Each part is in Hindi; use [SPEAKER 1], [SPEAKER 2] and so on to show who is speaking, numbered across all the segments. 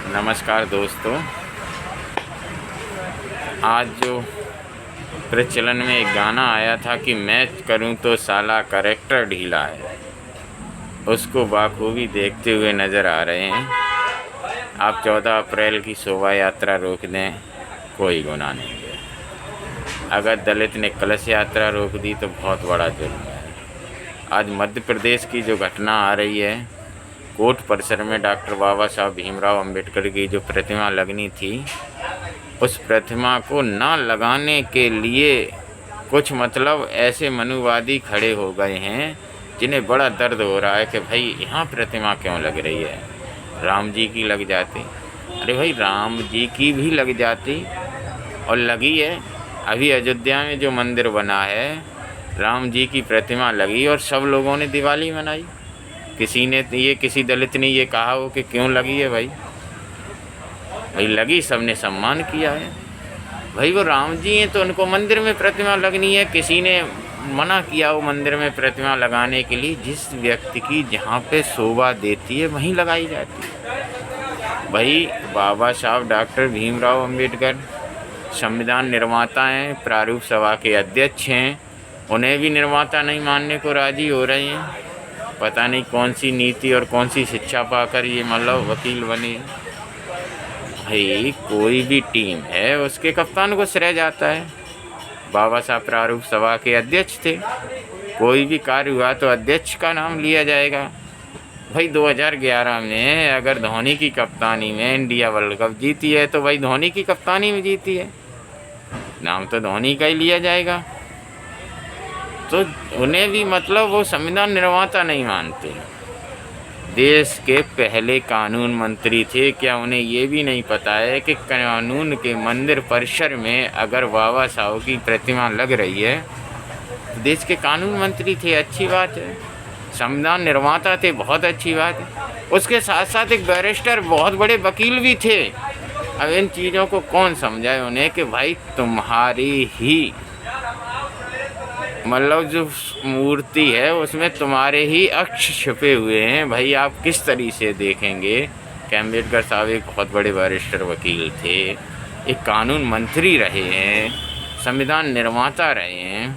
[SPEAKER 1] नमस्कार दोस्तों। आज जो प्रचलन में एक गाना आया था कि मैं करूं तो साला करेक्टर ढीला है, उसको बाखूबी देखते हुए नज़र आ रहे हैं। आप 14 अप्रैल की शोभा यात्रा रोक दें, कोई गुनाह नहीं है। अगर दलित ने कलश यात्रा रोक दी तो बहुत बड़ा जुर्म है। आज मध्य प्रदेश की जो घटना आ रही है, कोर्ट परिसर में डॉक्टर बाबा साहब भीमराव अंबेडकर की जो प्रतिमा लगनी थी, उस प्रतिमा को ना लगाने के लिए कुछ ऐसे मनुवादी खड़े हो गए हैं जिन्हें बड़ा दर्द हो रहा है कि भाई यहाँ प्रतिमा क्यों लग रही है। राम जी की लग जाती, अरे भाई राम जी की भी लग जाती और लगी है। अभी अयोध्या में जो मंदिर बना है, राम जी की प्रतिमा लगी और सब लोगों ने दिवाली मनाई। किसी दलित ने ये कहा हो कि क्यों लगी है। भाई लगी, सबने सम्मान किया है। भाई वो राम जी हैं तो उनको मंदिर में प्रतिमा लगनी है। किसी ने मना किया हो मंदिर में प्रतिमा लगाने के लिए? जिस व्यक्ति की जहाँ पे शोभा देती है वहीं लगाई जाती है। भाई बाबा साहब डॉक्टर भीमराव अंबेडकर संविधान निर्माता हैं, प्रारूप सभा के अध्यक्ष हैं, उन्हें भी निर्माता नहीं मानने को राजी हो रहे हैं। पता नहीं कौन सी नीति और कौन सी शिक्षा पाकर ये वकील बने। भाई कोई भी टीम है उसके कप्तान को श्रेय जाता है। बाबा साहब प्रारूप सभा के अध्यक्ष थे, कोई भी कार्य हुआ तो अध्यक्ष का नाम लिया जाएगा। भाई 2011 में अगर धोनी की कप्तानी में इंडिया वर्ल्ड कप जीती है तो भाई धोनी की कप्तानी में जीती है, नाम तो धोनी का ही लिया जाएगा। तो उन्हें भी वो संविधान निर्माता नहीं मानते। देश के पहले कानून मंत्री थे, क्या उन्हें ये भी नहीं पता है कि कानून के मंदिर परिसर में अगर बाबा साहब की प्रतिमा लग रही है तो देश के कानून मंत्री थे, अच्छी बात है। संविधान निर्माता थे, बहुत अच्छी बात है। उसके साथ साथ एक बैरिस्टर, बहुत बड़े वकील भी थे। अब इन चीज़ों को कौन समझाए उन्हें कि भाई तुम्हारी ही जो मूर्ति है उसमें तुम्हारे ही अक्ष छुपे हुए हैं। भाई आप किस तरीके से देखेंगे कि अम्बेडकर साहब एक बहुत बड़े बैरिस्टर वकील थे, एक कानून मंत्री रहे हैं, संविधान निर्माता रहे हैं,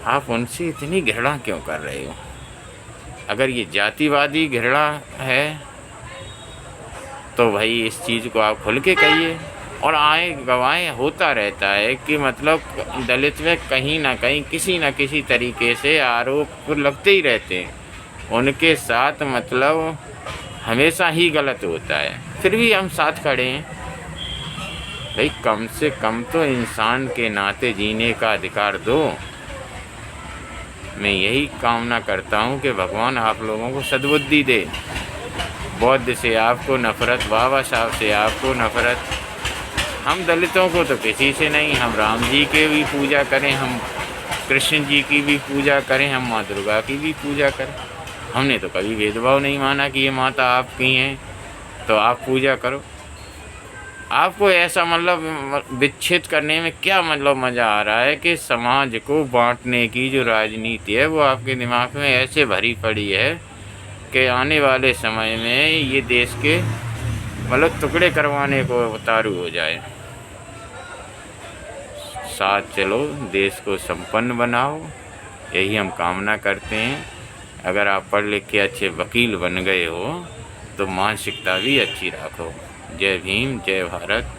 [SPEAKER 1] आप उनसे इतनी घृणा क्यों कर रहे हो? अगर ये जातिवादी घृणा है तो भाई इस चीज़ को आप खुल के कहिए। और आए गवाएं होता रहता है कि दलित में कहीं ना कहीं किसी न किसी तरीके से आरोप लगते ही रहते हैं, उनके साथ हमेशा ही गलत होता है, फिर भी हम साथ खड़े हैं। भाई कम से कम तो इंसान के नाते जीने का अधिकार दो। मैं यही कामना करता हूँ कि भगवान आप लोगों को सद्बुद्धि दे। बौद्ध से आपको नफ़रत, बाबा साहब से आपको नफ़रत, हम दलितों को तो किसी से नहीं। हम राम जी के भी पूजा करें, हम कृष्ण जी की भी पूजा करें, हम माँ दुर्गा की भी पूजा करें। हमने तो कभी भेदभाव नहीं माना कि ये माता आपकी हैं तो आप पूजा करो। आपको ऐसा विच्छेद करने में क्या मज़ा आ रहा है कि समाज को बांटने की जो राजनीति है वो आपके दिमाग में ऐसे भरी पड़ी है कि आने वाले समय में ये देश के टुकड़े करवाने को उतारू हो जाए। साथ चलो, देश को संपन्न बनाओ, यही हम कामना करते हैं। अगर आप पढ़ लिख के अच्छे वकील बन गए हो तो मानसिकता भी अच्छी रखो। जय भीम, जय भारत।